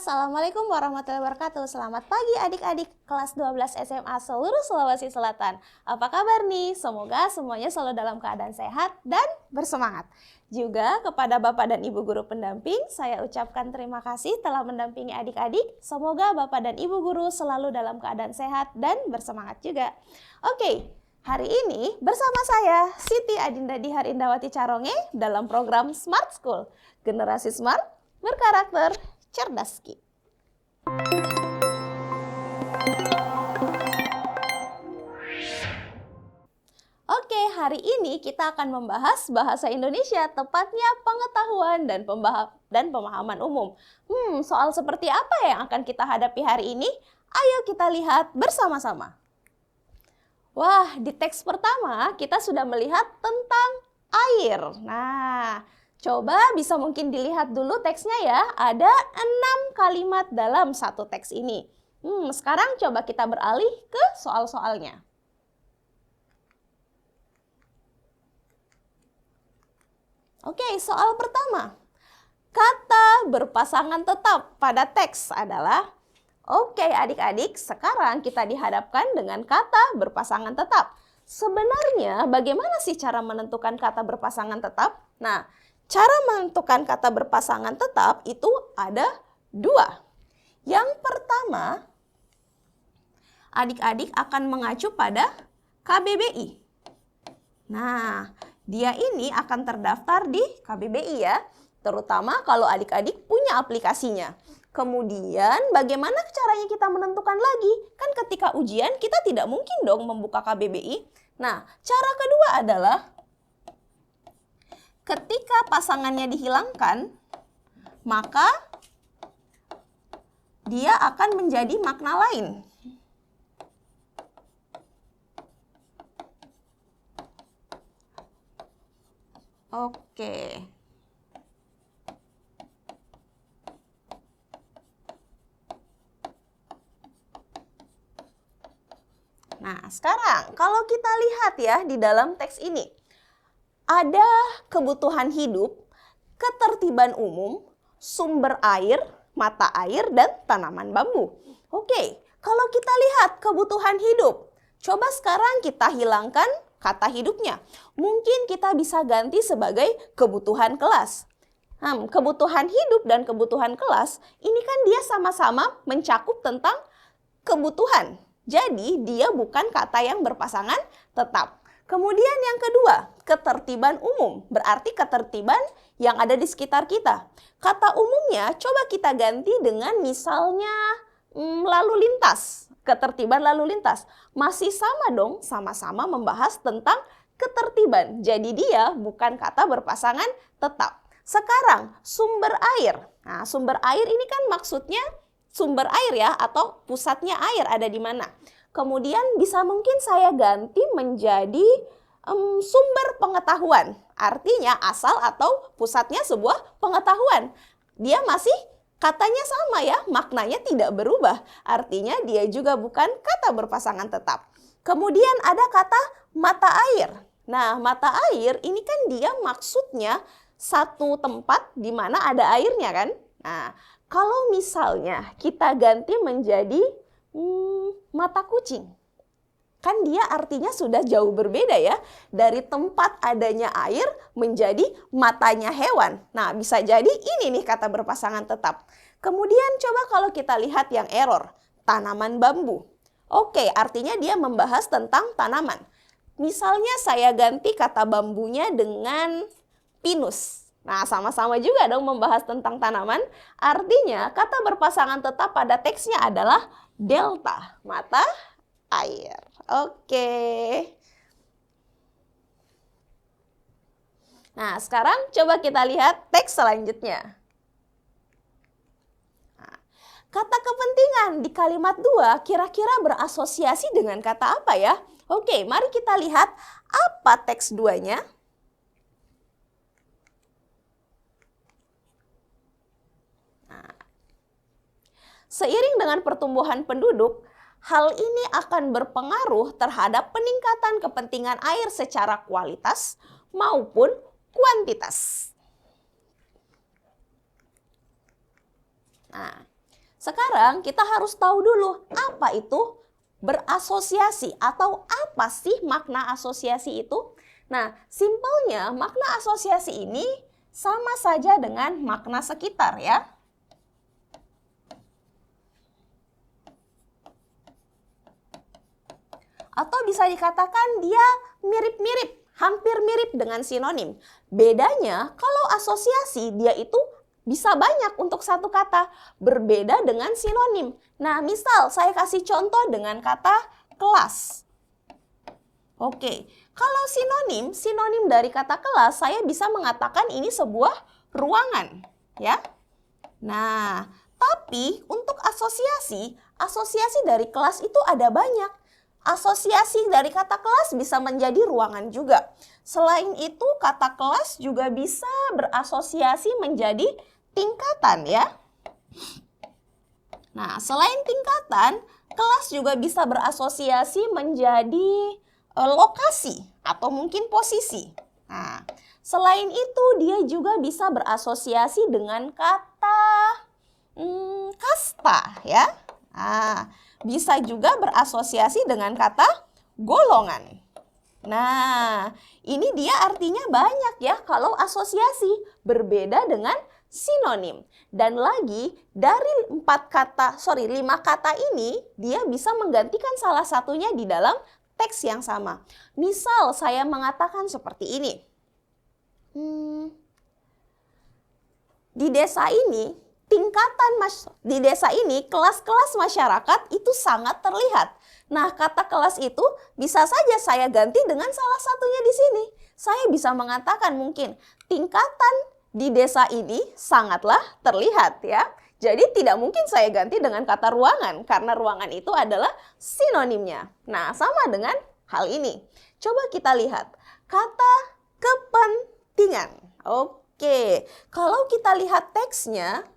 Assalamualaikum warahmatullahi wabarakatuh. Selamat pagi adik-adik kelas 12 SMA seluruh Sulawesi Selatan. Apa kabar nih? Semoga semuanya selalu dalam keadaan sehat dan bersemangat. Juga kepada Bapak dan Ibu Guru pendamping, saya ucapkan terima kasih telah mendampingi adik-adik. Semoga Bapak dan Ibu Guru selalu dalam keadaan sehat dan bersemangat juga. Oke, hari ini bersama saya Siti Adinda Dihar Indawati Caronge dalam program Smart School. Generasi Smart berkarakter cerdas Ki. Oke, hari ini kita akan membahas bahasa Indonesia, tepatnya pengetahuan dan pemahaman umum. Soal seperti apa yang akan kita hadapi hari ini? Ayo kita lihat bersama-sama. Wah, di teks pertama kita sudah melihat tentang air. Nah, coba bisa mungkin dilihat dulu teksnya ya. Ada 6 kalimat dalam satu teks ini. Sekarang coba kita beralih ke soal-soalnya. Oke, soal pertama. Kata berpasangan tetap pada teks adalah, oke adik-adik, sekarang kita dihadapkan dengan kata berpasangan tetap. Sebenarnya bagaimana sih cara menentukan kata berpasangan tetap? Nah, cara menentukan kata berpasangan tetap itu ada 2. Yang pertama, adik-adik akan mengacu pada KBBI. Nah, dia ini akan terdaftar di KBBI ya, terutama kalau adik-adik punya aplikasinya. Kemudian bagaimana caranya kita menentukan lagi? Kan ketika ujian kita tidak mungkin dong membuka KBBI. Nah, cara kedua adalah ketika pasangannya dihilangkan, maka dia akan menjadi makna lain. Oke. Nah, sekarang kalau kita lihat ya di dalam teks ini, ada kebutuhan hidup, ketertiban umum, sumber air, mata air, dan tanaman bambu. Oke, kalau kita lihat kebutuhan hidup, coba sekarang kita hilangkan kata hidupnya. Mungkin kita bisa ganti sebagai kebutuhan kelas. Kebutuhan hidup dan kebutuhan kelas, ini kan dia sama-sama mencakup tentang kebutuhan. Jadi dia bukan kata yang berpasangan tetap. Kemudian yang kedua, ketertiban umum. Berarti ketertiban yang ada di sekitar kita. Kata umumnya coba kita ganti dengan misalnya lalu lintas. Ketertiban lalu lintas. Masih sama dong, sama-sama membahas tentang ketertiban. Jadi dia bukan kata berpasangan tetap. Sekarang sumber air. Nah, sumber air ini kan maksudnya sumber air ya, atau pusatnya air ada di mana. Kemudian bisa mungkin saya ganti menjadi sumber pengetahuan. Artinya asal atau pusatnya sebuah pengetahuan. Dia masih katanya sama ya, maknanya tidak berubah. Artinya dia juga bukan kata berpasangan tetap. Kemudian ada kata mata air. Nah, mata air ini kan dia maksudnya satu tempat di mana ada airnya kan. Nah, kalau misalnya kita ganti menjadi mata kucing, kan dia artinya sudah jauh berbeda ya. Dari tempat adanya air menjadi matanya hewan. Nah, bisa jadi ini nih kata berpasangan tetap. Kemudian coba kalau kita lihat yang error, tanaman bambu. Oke, artinya dia membahas tentang tanaman. Misalnya saya ganti kata bambunya dengan pinus. Nah, sama-sama juga dong membahas tentang tanaman. Artinya kata berpasangan tetap pada teksnya adalah delta, mata air. Oke. Nah, sekarang coba kita lihat teks selanjutnya. Nah, kata kepentingan di kalimat 2 kira-kira berasosiasi dengan kata apa ya? Oke, mari kita lihat apa teks 2-nya. Seiring dengan pertumbuhan penduduk, hal ini akan berpengaruh terhadap peningkatan kepentingan air secara kualitas maupun kuantitas. Nah, Sekarang kita harus tahu dulu apa itu berasosiasi atau apa sih makna asosiasi itu. Nah, simpelnya makna asosiasi ini sama saja dengan makna sekitar ya. Atau bisa dikatakan dia mirip-mirip, hampir mirip dengan sinonim. Bedanya kalau asosiasi dia itu bisa banyak untuk satu kata, berbeda dengan sinonim. Nah, misal saya kasih contoh dengan kata kelas. Oke, kalau sinonim dari kata kelas, saya bisa mengatakan ini sebuah ruangan, ya. Nah, tapi untuk asosiasi dari kelas itu ada banyak. Asosiasi dari kata kelas bisa menjadi ruangan juga. Selain itu, kata kelas juga bisa berasosiasi menjadi tingkatan ya. Nah, selain tingkatan, kelas juga bisa berasosiasi menjadi lokasi atau mungkin posisi. Nah, selain itu dia juga bisa berasosiasi dengan kata kasta ya. Nah, bisa juga berasosiasi dengan kata golongan. Nah, ini dia artinya banyak ya kalau asosiasi, berbeda dengan sinonim. Dan lagi dari 5 kata ini dia bisa menggantikan salah satunya di dalam teks yang sama. Misal saya mengatakan seperti ini. Di desa ini kelas-kelas masyarakat itu sangat terlihat. Nah, kata kelas itu bisa saja saya ganti dengan salah satunya di sini. Saya bisa mengatakan mungkin tingkatan di desa ini sangatlah terlihat ya. Jadi tidak mungkin saya ganti dengan kata ruangan karena ruangan itu adalah sinonimnya. Nah, sama dengan hal ini. Coba kita lihat kata kepentingan. Oke, kalau kita lihat teksnya,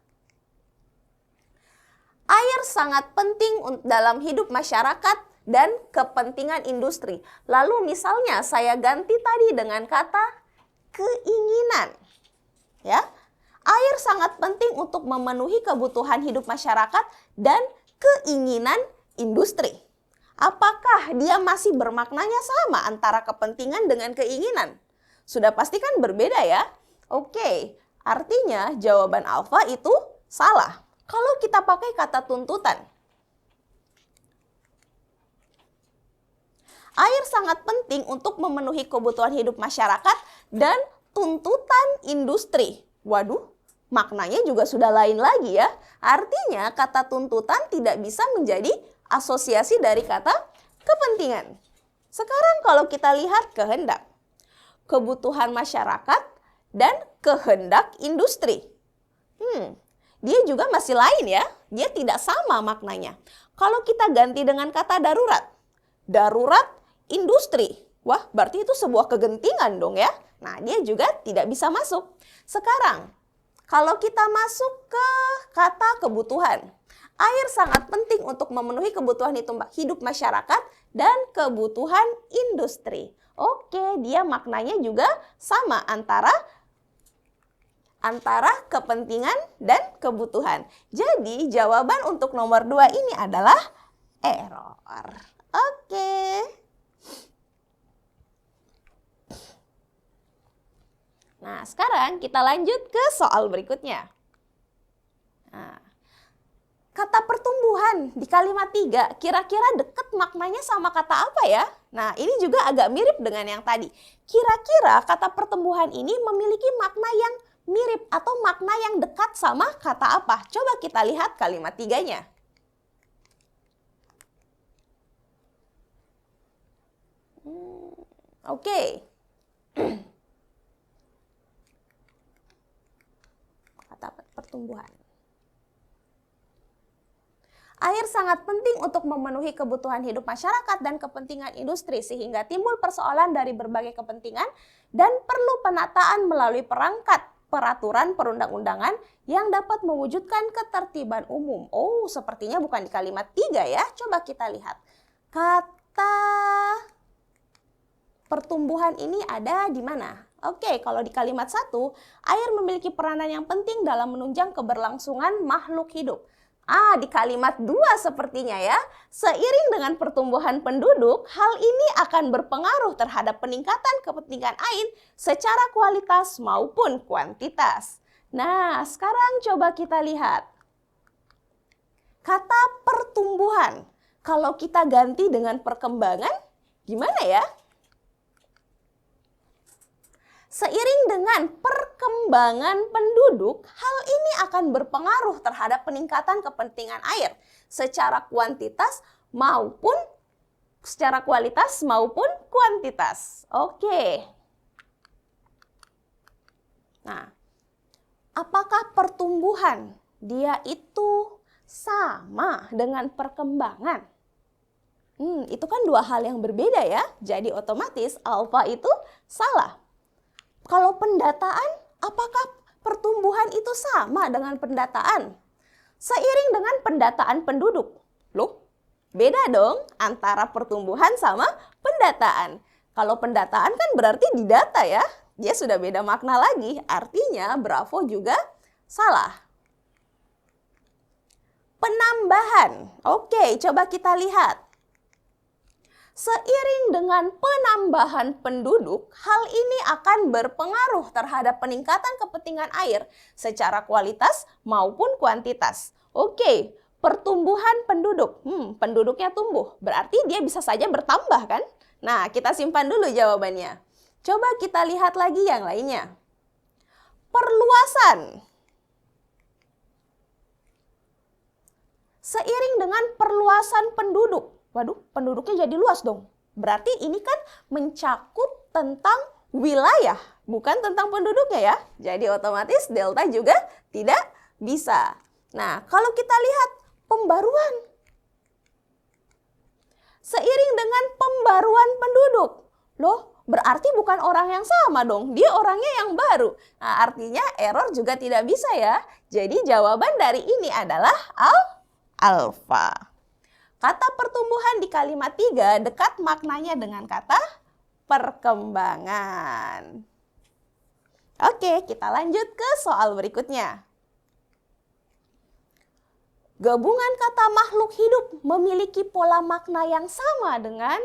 air sangat penting dalam hidup masyarakat dan kepentingan industri. Lalu misalnya saya ganti tadi dengan kata keinginan. Ya. Air sangat penting untuk memenuhi kebutuhan hidup masyarakat dan keinginan industri. Apakah dia masih bermaknanya sama antara kepentingan dengan keinginan? Sudah pasti kan berbeda ya? Oke, artinya jawaban alfa itu salah. Kalau kita pakai kata tuntutan. Air sangat penting untuk memenuhi kebutuhan hidup masyarakat dan tuntutan industri. Waduh, maknanya juga sudah lain lagi ya. Artinya kata tuntutan tidak bisa menjadi asosiasi dari kata kepentingan. Sekarang kalau kita lihat kehendak. Kebutuhan masyarakat dan kehendak industri. Dia juga masih lain ya. Dia tidak sama maknanya. Kalau kita ganti dengan kata darurat. Darurat industri. Wah, berarti itu sebuah kegentingan dong ya. Nah, dia juga tidak bisa masuk. Sekarang, kalau kita masuk ke kata kebutuhan. Air sangat penting untuk memenuhi kebutuhan hidup masyarakat dan kebutuhan industri. Oke, dia maknanya juga sama antara kepentingan dan kebutuhan. Jadi, jawaban untuk nomor 2 ini adalah error. Oke. Nah, sekarang kita lanjut ke soal berikutnya. Nah, kata pertumbuhan di kalimat 3 kira-kira dekat maknanya sama kata apa ya? Nah, ini juga agak mirip dengan yang tadi. Kira-kira kata pertumbuhan ini memiliki makna yang mirip atau makna yang dekat sama kata apa? Coba kita lihat kalimat 3-nya. Oke. Kata pertumbuhan. Air sangat penting untuk memenuhi kebutuhan hidup masyarakat dan kepentingan industri sehingga timbul persoalan dari berbagai kepentingan dan perlu penataan melalui peraturan perundang-undangan yang dapat mewujudkan ketertiban umum. Oh, sepertinya bukan di kalimat 3 ya. Coba kita lihat. Kata pertumbuhan ini ada di mana? Oke, kalau di kalimat 1, air memiliki peranan yang penting dalam menunjang keberlangsungan makhluk hidup. Di kalimat 2 sepertinya ya. Seiring dengan pertumbuhan penduduk, hal ini akan berpengaruh terhadap peningkatan kepentingan air secara kualitas maupun kuantitas. Nah, sekarang coba kita lihat. Kata pertumbuhan, kalau kita ganti dengan perkembangan, gimana ya? Seiring dengan perkembangan penduduk, hal ini akan berpengaruh terhadap peningkatan kepentingan air secara kualitas maupun kuantitas. Oke. Nah, apakah pertumbuhan dia itu sama dengan perkembangan? Itu kan dua hal yang berbeda ya. Jadi otomatis alfa itu salah. Kalau pendataan, apakah pertumbuhan itu sama dengan pendataan? Seiring dengan pendataan penduduk. Loh, beda dong antara pertumbuhan sama pendataan. Kalau pendataan kan berarti di data ya. Dia sudah beda makna lagi. Artinya Bravo juga salah. Penambahan. Oke, coba kita lihat. Seiring dengan penambahan penduduk, hal ini akan berpengaruh terhadap peningkatan kepentingan air secara kualitas maupun kuantitas. Oke, pertumbuhan penduduk. Penduduknya tumbuh, berarti dia bisa saja bertambah kan? Nah, kita simpan dulu jawabannya. Coba kita lihat lagi yang lainnya. Perluasan. Seiring dengan perluasan penduduk. Waduh, penduduknya jadi luas dong. Berarti ini kan mencakup tentang wilayah, bukan tentang penduduknya ya. Jadi otomatis delta juga tidak bisa. Nah, kalau kita lihat pembaruan. Seiring dengan pembaruan penduduk. Loh, berarti bukan orang yang sama dong. Dia orangnya yang baru. Nah, artinya error juga tidak bisa ya. Jadi jawaban dari ini adalah alfa. Kata pertumbuhan di kalimat 3 dekat maknanya dengan kata perkembangan. Oke, kita lanjut ke soal berikutnya. Gabungan kata makhluk hidup memiliki pola makna yang sama dengan...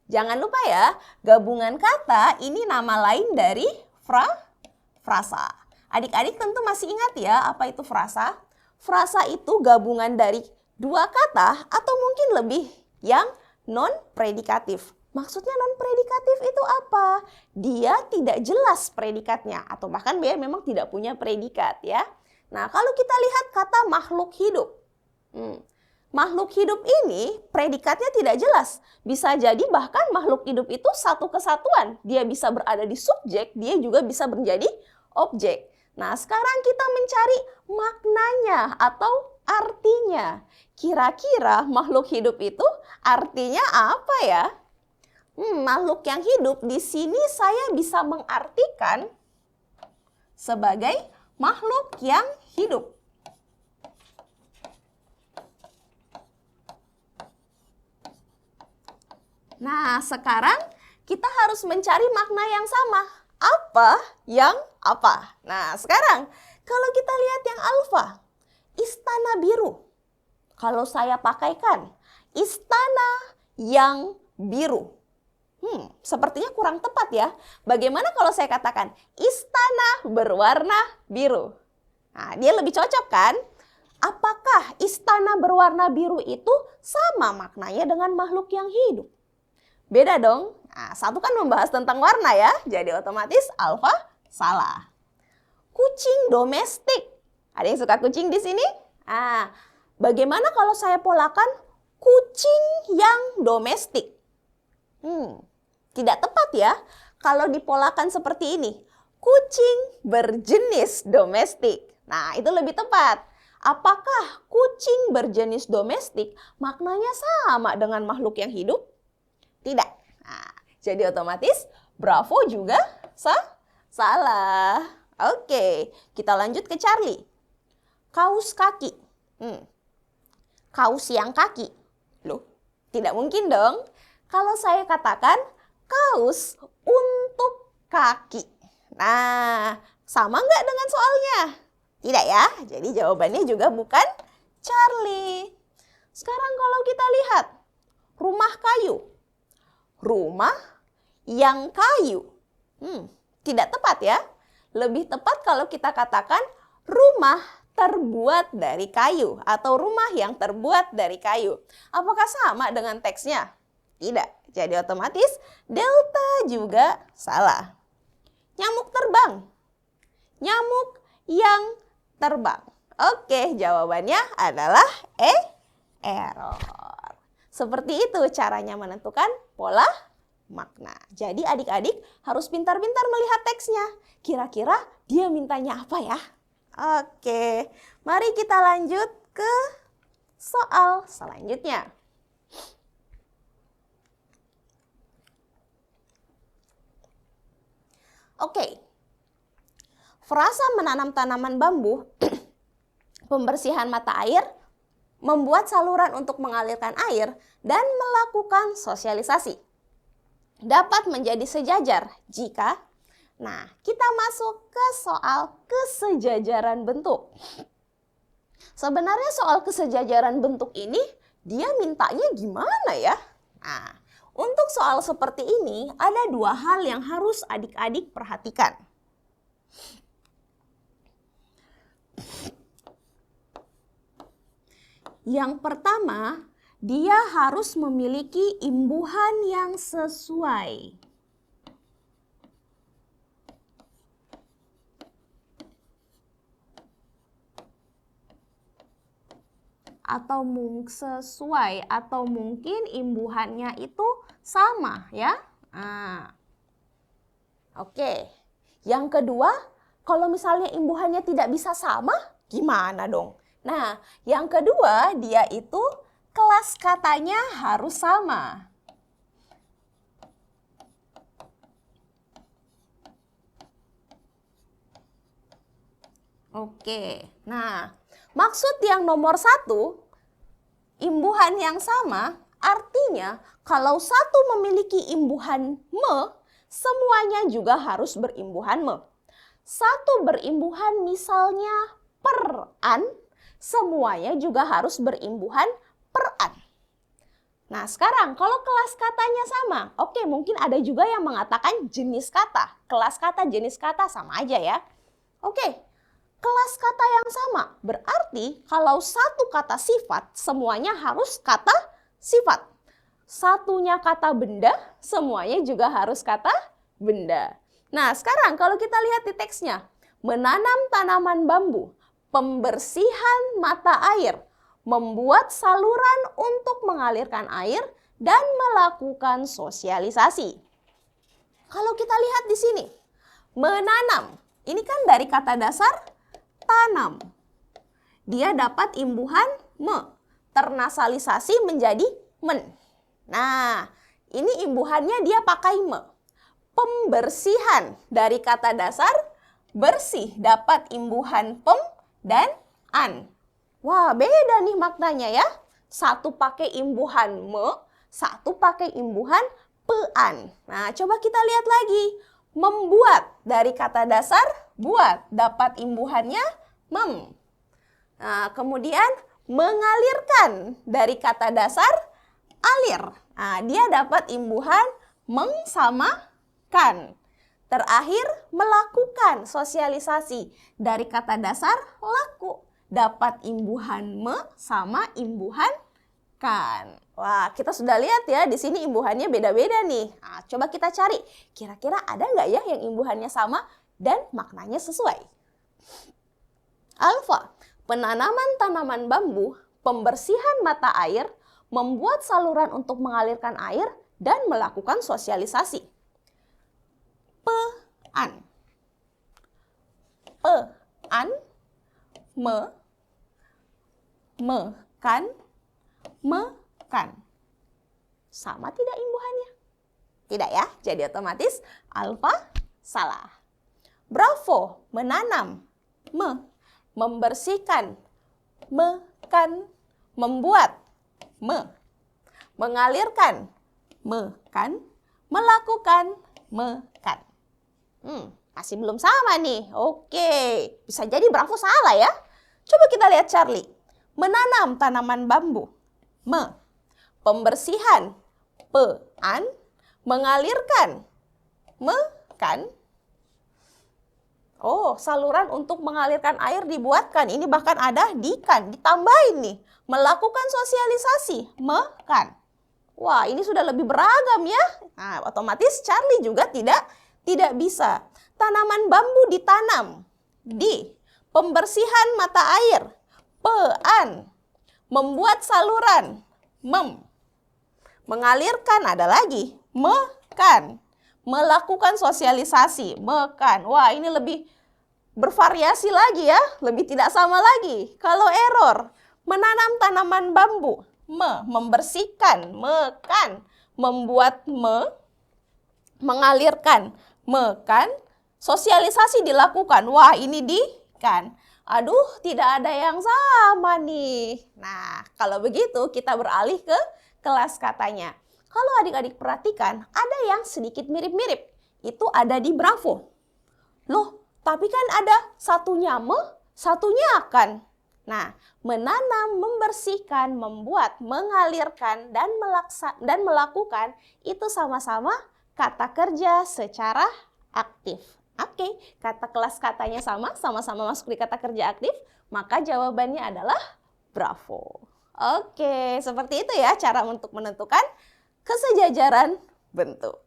Jangan lupa ya, gabungan kata ini nama lain dari frasa. Adik-adik tentu masih ingat ya apa itu frasa? Frasa itu gabungan dari dua kata atau mungkin lebih yang non-predikatif. Maksudnya non-predikatif itu apa? Dia tidak jelas predikatnya atau bahkan dia memang tidak punya predikat ya. Nah, kalau kita lihat kata makhluk hidup. Makhluk hidup ini predikatnya tidak jelas. Bisa jadi bahkan makhluk hidup itu satu kesatuan. Dia bisa berada di subjek, dia juga bisa menjadi objek. Nah, sekarang kita mencari maknanya atau artinya. Kira-kira makhluk hidup itu artinya apa ya? Makhluk yang hidup di sini saya bisa mengartikan sebagai makhluk yang hidup. Nah, sekarang kita harus mencari makna yang sama. Apa yang apa? Nah, sekarang kalau kita lihat yang alfa, istana biru. Kalau saya pakaikan istana yang biru. Sepertinya kurang tepat ya. Bagaimana kalau saya katakan istana berwarna biru? Nah, dia lebih cocok kan? Apakah istana berwarna biru itu sama maknanya dengan makhluk yang hidup? Beda dong. Nah, satu kan membahas tentang warna ya. Jadi otomatis alfa salah. Kucing domestik. Ada yang suka kucing di sini? Bagaimana kalau saya polakan kucing yang domestik? Tidak tepat ya. Kalau dipolakan seperti ini. Kucing berjenis domestik. Nah, itu lebih tepat. Apakah kucing berjenis domestik maknanya sama dengan makhluk yang hidup? Tidak. Nah, jadi otomatis Bravo juga salah. Oke, kita lanjut ke Charlie. Kaus kaki. Kaus yang kaki. Loh, tidak mungkin dong. Kalau saya katakan kaus untuk kaki. Nah, sama nggak dengan soalnya? Tidak ya, jadi jawabannya juga bukan Charlie. Sekarang kalau kita lihat rumah kayu. Rumah yang kayu. Tidak tepat ya. Lebih tepat kalau kita katakan rumah terbuat dari kayu atau rumah yang terbuat dari kayu. Apakah sama dengan teksnya? Tidak. Jadi otomatis delta juga salah. Nyamuk terbang. Nyamuk yang terbang. Oke, jawabannya adalah error. Seperti itu caranya menentukan pola makna. Jadi adik-adik harus pintar-pintar melihat teksnya. Kira-kira dia mintanya apa ya? Oke, mari kita lanjut ke soal selanjutnya. Oke, frasa menanam tanaman bambu, pembersihan mata air, membuat saluran untuk mengalirkan air, dan melakukan sosialisasi. Dapat menjadi sejajar jika, kita masuk ke soal kesejajaran bentuk. Sebenarnya soal kesejajaran bentuk ini, dia mintanya gimana ya? Untuk soal seperti ini, ada dua hal yang harus adik-adik perhatikan. Yang pertama, dia harus memiliki imbuhan yang sesuai. Atau mungkin imbuhannya itu sama ya. Oke. Yang kedua, kalau misalnya imbuhannya tidak bisa sama, gimana dong? Yang kedua dia itu kelas katanya harus sama. Oke, maksud yang nomor 1, imbuhan yang sama, artinya kalau satu memiliki imbuhan me, semuanya juga harus berimbuhan me. Satu berimbuhan misalnya per an, semuanya juga harus berimbuhan per an. Sekarang kalau kelas katanya sama, oke mungkin ada juga yang mengatakan jenis kata. Kelas kata, jenis kata sama aja ya. Oke. Kelas kata yang sama, berarti kalau satu kata sifat, semuanya harus kata sifat. Satunya kata benda, semuanya juga harus kata benda. Sekarang kalau kita lihat di teksnya, menanam tanaman bambu, pembersihan mata air, membuat saluran untuk mengalirkan air, dan melakukan sosialisasi. Kalau kita lihat di sini, menanam, ini kan dari kata dasar tanam. Dia dapat imbuhan me. Ternasalisasi menjadi men. Ini imbuhannya dia pakai me. Pembersihan dari kata dasar bersih dapat imbuhan pem dan an. Wah, beda nih maknanya ya. Satu pakai imbuhan me, satu pakai imbuhan pean. Coba kita lihat lagi. Membuat dari kata dasar buat dapat imbuhannya mem. Kemudian mengalirkan dari kata dasar alir. Dia dapat imbuhan meng sama kan. Terakhir melakukan sosialisasi dari kata dasar laku. Dapat imbuhan me sama imbuhan kan. Wah, kita sudah lihat ya, di sini imbuhannya beda-beda nih. Coba kita cari, kira-kira ada nggak ya yang imbuhannya sama dan maknanya sesuai? Alfa, penanaman tanaman bambu, pembersihan mata air, membuat saluran untuk mengalirkan air, dan melakukan sosialisasi. Pean. Pean, kan, kan. Sama tidak imbuhannya? Tidak ya, jadi otomatis alfa salah. Bravo, menanam, membersihkan, kan, membuat, mengalirkan, kan, melakukan, kan. Masih belum sama nih. Oke, bisa jadi Bravo salah ya. Coba kita lihat Charlie. Menanam tanaman bambu. Me. Pembersihan. Pe-an. Mengalirkan. Me-kan. Oh, saluran untuk mengalirkan air dibuatkan. Ini bahkan ada di-kan, ditambahin nih. Melakukan sosialisasi. Me-kan. Wah, ini sudah lebih beragam ya. Nah, otomatis Charlie juga tidak bisa. Tanaman bambu ditanam. Di. Pembersihan mata air. Pe-an. Membuat saluran. Mem. Mengalirkan ada lagi. Me-kan. Melakukan sosialisasi. Me-kan. Wah, ini lebih bervariasi lagi ya. Lebih tidak sama lagi. Kalau error. Menanam tanaman bambu. Me. Membersihkan. Me-kan. Membuat me. Mengalirkan. Me-kan. Sosialisasi dilakukan. Wah, ini di-kan. Aduh, tidak ada yang sama nih. Nah, kalau begitu kita beralih ke kelas katanya. Kalau adik-adik perhatikan, ada yang sedikit mirip-mirip. Itu ada di Bravo. Loh, tapi kan ada satunya me, satunya akan. Nah, menanam, membersihkan, membuat, mengalirkan, dan melakukan itu sama-sama kata kerja secara aktif. Oke, kata kelas katanya sama-sama masuk di kata kerja aktif, maka jawabannya adalah Bravo. Oke, seperti itu ya cara untuk menentukan kesejajaran bentuk.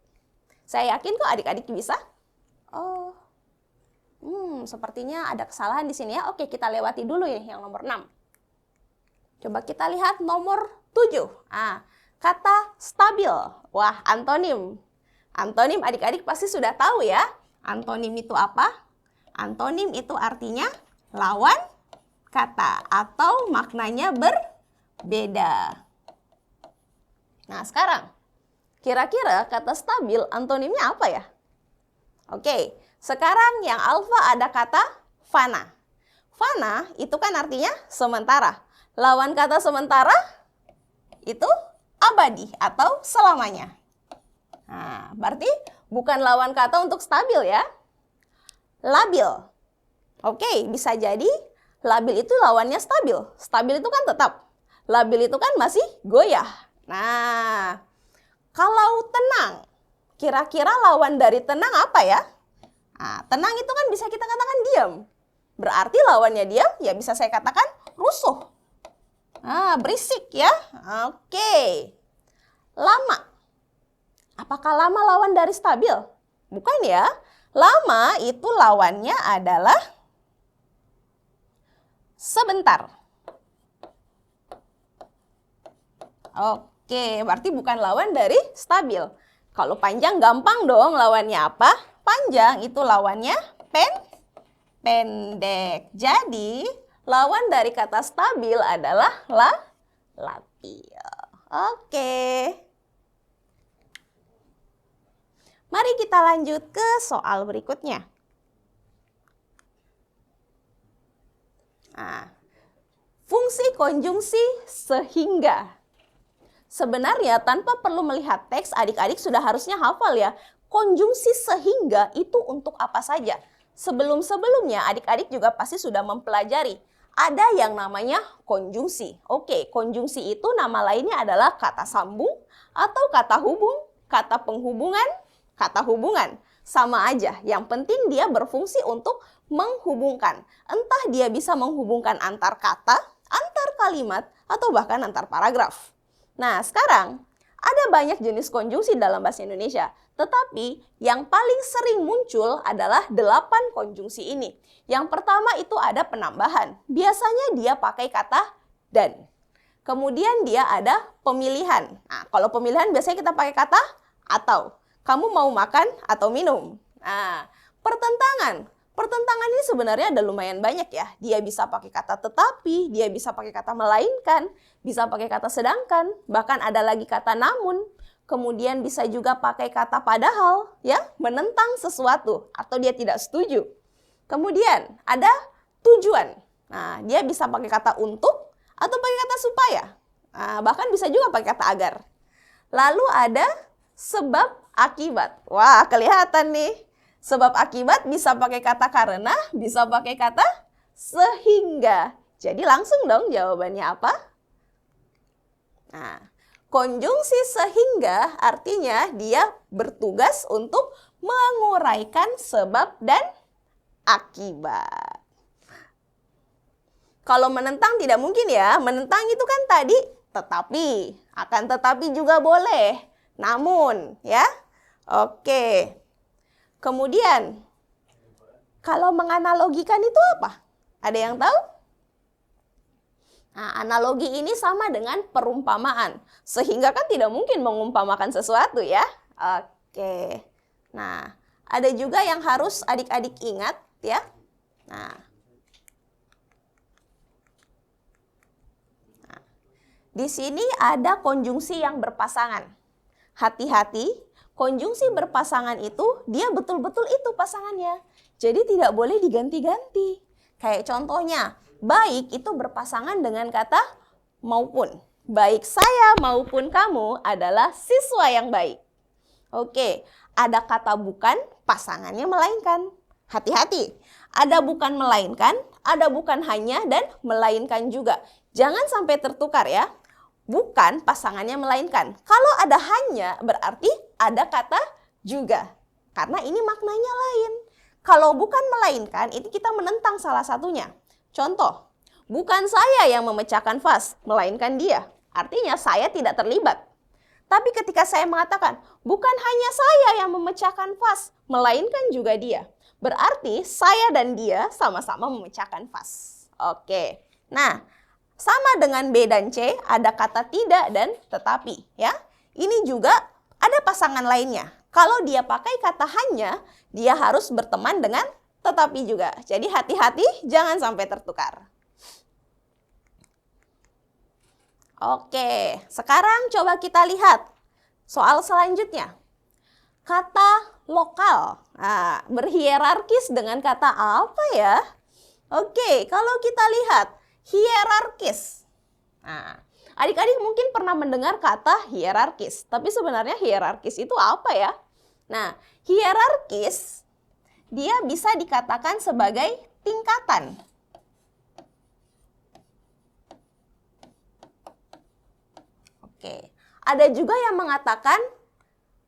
Saya yakin kok adik-adik bisa. Oh, sepertinya ada kesalahan di sini ya. Oke, kita lewati dulu ya yang nomor 6. Coba kita lihat nomor 7. Kata stabil. Wah, antonim. Antonim adik-adik pasti sudah tahu ya. Antonim itu apa? Antonim itu artinya lawan kata atau maknanya berbeda. Nah, sekarang kira-kira kata stabil antonimnya apa ya? Oke, sekarang yang alfa ada kata fana. Fana itu kan artinya sementara. Lawan kata sementara itu abadi atau selamanya. Nah, berarti bukan lawan kata untuk stabil ya. Labil. Oke, bisa jadi labil itu lawannya stabil. Stabil itu kan tetap. Labil itu kan masih goyah. Nah, kalau tenang, kira-kira lawan dari tenang apa ya? Nah, tenang itu kan bisa kita katakan diam. Berarti lawannya diam, ya bisa saya katakan rusuh. Berisik ya. Oke. Lama. Apakah lama lawan dari stabil? Bukan ya. Lama itu lawannya adalah sebentar. Oke, berarti bukan lawan dari stabil. Kalau panjang gampang dong lawannya apa? Panjang itu lawannya pendek. Jadi, lawan dari kata stabil adalah labil. Oke. Mari kita lanjut ke soal berikutnya. Fungsi konjungsi sehingga. Sebenarnya tanpa perlu melihat teks, adik-adik sudah harusnya hafal ya. Konjungsi sehingga itu untuk apa saja? Sebelum-sebelumnya adik-adik juga pasti sudah mempelajari. Ada yang namanya konjungsi. Oke, konjungsi itu nama lainnya adalah kata sambung atau kata hubung, kata penghubungan, kata hubungan. Sama aja, yang penting dia berfungsi untuk menghubungkan. Entah dia bisa menghubungkan antar kata, antar kalimat, atau bahkan antar paragraf. Nah, sekarang ada banyak jenis konjungsi dalam bahasa Indonesia. Tetapi yang paling sering muncul adalah 8 konjungsi ini. Yang pertama itu ada penambahan. Biasanya dia pakai kata dan. Kemudian dia ada pemilihan. Nah, kalau pemilihan biasanya kita pakai kata atau. Kamu mau makan atau minum? Nah, pertentangan. Pertentangan ini sebenarnya ada lumayan banyak ya. Dia bisa pakai kata tetapi, dia bisa pakai kata melainkan, bisa pakai kata sedangkan, bahkan ada lagi kata namun. Kemudian bisa juga pakai kata padahal, ya, menentang sesuatu atau dia tidak setuju. Kemudian ada tujuan. Nah, dia bisa pakai kata untuk atau pakai kata supaya. Nah, bahkan bisa juga pakai kata agar. Lalu ada sebab akibat. Wah, kelihatan nih. Sebab akibat bisa pakai kata karena, bisa pakai kata sehingga. Jadi langsung dong jawabannya apa? Nah, konjungsi sehingga artinya dia bertugas untuk menguraikan sebab dan akibat. Kalau menentang tidak mungkin ya. Menentang itu kan tadi tetapi. Akan tetapi juga boleh. Namun ya. Oke. Kemudian kalau menganalogikan itu apa? Ada yang tahu? Nah, analogi ini sama dengan perumpamaan. Sehingga kan tidak mungkin mengumpamakan sesuatu ya. Oke. Nah, ada juga yang harus adik-adik ingat ya. Nah, di sini ada konjungsi yang berpasangan. Hati-hati, konjungsi berpasangan itu dia betul-betul itu pasangannya. Jadi tidak boleh diganti-ganti. Kayak contohnya, baik itu berpasangan dengan kata maupun. Baik saya maupun kamu adalah siswa yang baik. Oke, ada kata bukan, pasangannya melainkan. Hati-hati, ada bukan melainkan, ada bukan hanya, dan melainkan juga. Jangan sampai tertukar ya. Bukan pasangannya melainkan. Kalau ada hanya berarti ada kata juga. Karena ini maknanya lain. Kalau bukan melainkan itu kita menentang salah satunya. Contoh, bukan saya yang memecahkan vas, melainkan dia. Artinya saya tidak terlibat. Tapi ketika saya mengatakan, bukan hanya saya yang memecahkan vas, melainkan juga dia. Berarti saya dan dia sama-sama memecahkan vas. Oke. Nah, sama dengan B dan C, ada kata tidak dan tetapi. Ya, ini juga ada pasangan lainnya. Kalau dia pakai kata hanya, dia harus berteman dengan tetapi juga. Jadi hati-hati, jangan sampai tertukar. Oke, sekarang coba kita lihat soal selanjutnya. Kata lokal. Nah, berhierarkis dengan kata apa ya? Oke, kalau kita lihat hierarkis. Nah, adik-adik mungkin pernah mendengar kata hierarkis, tapi sebenarnya hierarkis itu apa ya? Nah, hierarkis dia bisa dikatakan sebagai tingkatan. Oke, ada juga yang mengatakan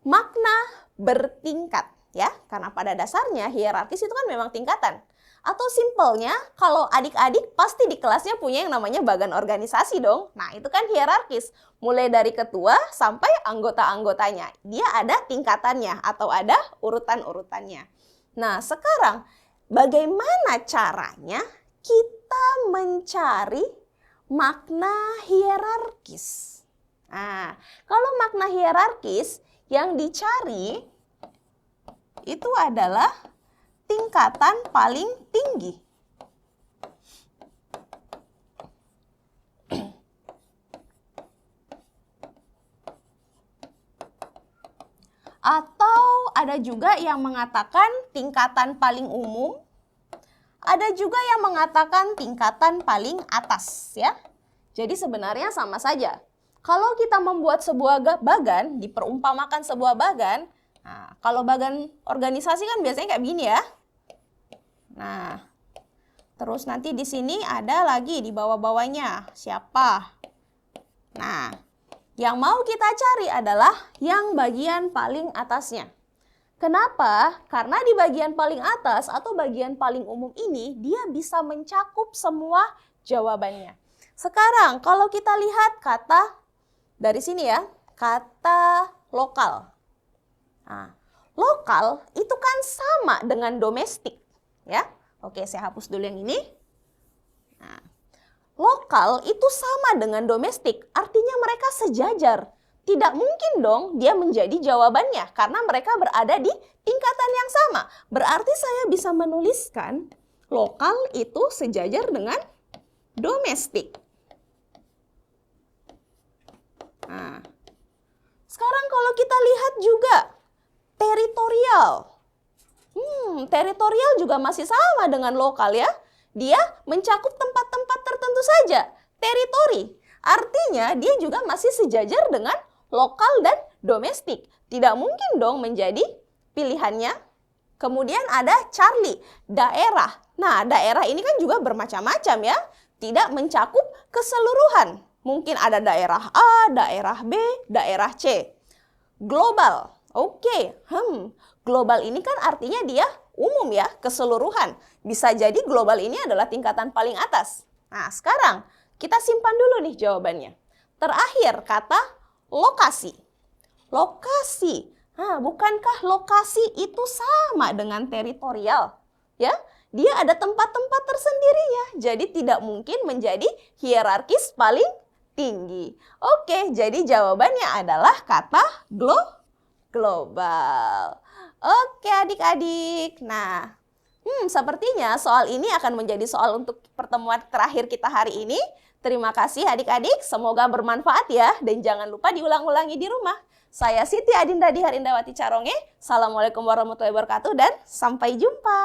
makna bertingkat ya, karena pada dasarnya hierarkis itu kan memang tingkatan. Atau simpelnya, kalau adik-adik pasti di kelasnya punya yang namanya bagan organisasi dong. Nah, itu kan hierarkis. Mulai dari ketua sampai anggota-anggotanya. Dia ada tingkatannya atau ada urutan-urutannya. Nah, sekarang bagaimana caranya kita mencari makna hierarkis? Nah, kalau makna hierarkis yang dicari itu adalah tingkatan paling tinggi. Atau ada juga yang mengatakan tingkatan paling umum. Ada juga yang mengatakan tingkatan paling atas ya. Jadi sebenarnya sama saja. Kalau kita membuat sebuah bagan, diperumpamakan sebuah bagan, nah, kalau bagan organisasi kan biasanya kayak begini ya. Nah, terus nanti di sini ada lagi di bawah-bawahnya siapa. Nah, yang mau kita cari adalah yang bagian paling atasnya. Kenapa? Karena di bagian paling atas atau bagian paling umum ini dia bisa mencakup semua jawabannya. Sekarang kalau kita lihat kata dari sini ya, kata lokal. Nah, lokal itu kan sama dengan domestik. Ya, oke, saya hapus dulu yang ini. Nah, lokal itu sama dengan domestik, artinya mereka sejajar. Tidak mungkin dong dia menjadi jawabannya, karena mereka berada di tingkatan yang sama. Berarti saya bisa menuliskan lokal itu sejajar dengan domestik. Nah, sekarang kalau kita lihat juga teritorial. Teritorial juga masih sama dengan lokal ya. Dia mencakup tempat-tempat tertentu saja. Teritori. Artinya dia juga masih sejajar dengan lokal dan domestik. Tidak mungkin dong menjadi pilihannya. Kemudian ada Charlie, daerah. Nah, daerah ini kan juga bermacam-macam ya. Tidak mencakup keseluruhan. Mungkin ada daerah A, daerah B, daerah C. Global. Oke, global ini kan artinya dia umum ya, keseluruhan. Bisa jadi global ini adalah tingkatan paling atas. Nah, sekarang kita simpan dulu nih jawabannya. Terakhir kata lokasi. Lokasi. Nah, bukankah lokasi itu sama dengan teritorial? Ya, dia ada tempat-tempat tersendirinya. Jadi tidak mungkin menjadi hierarkis paling tinggi. Oke, jadi jawabannya adalah kata global. Oke adik-adik. Nah, sepertinya soal ini akan menjadi soal untuk pertemuan terakhir kita hari ini. Terima kasih adik-adik, semoga bermanfaat ya. Dan jangan lupa diulang-ulangi di rumah. Saya Siti Adinda Dihar Indawati Caronge. Assalamualaikum warahmatullahi wabarakatuh dan sampai jumpa.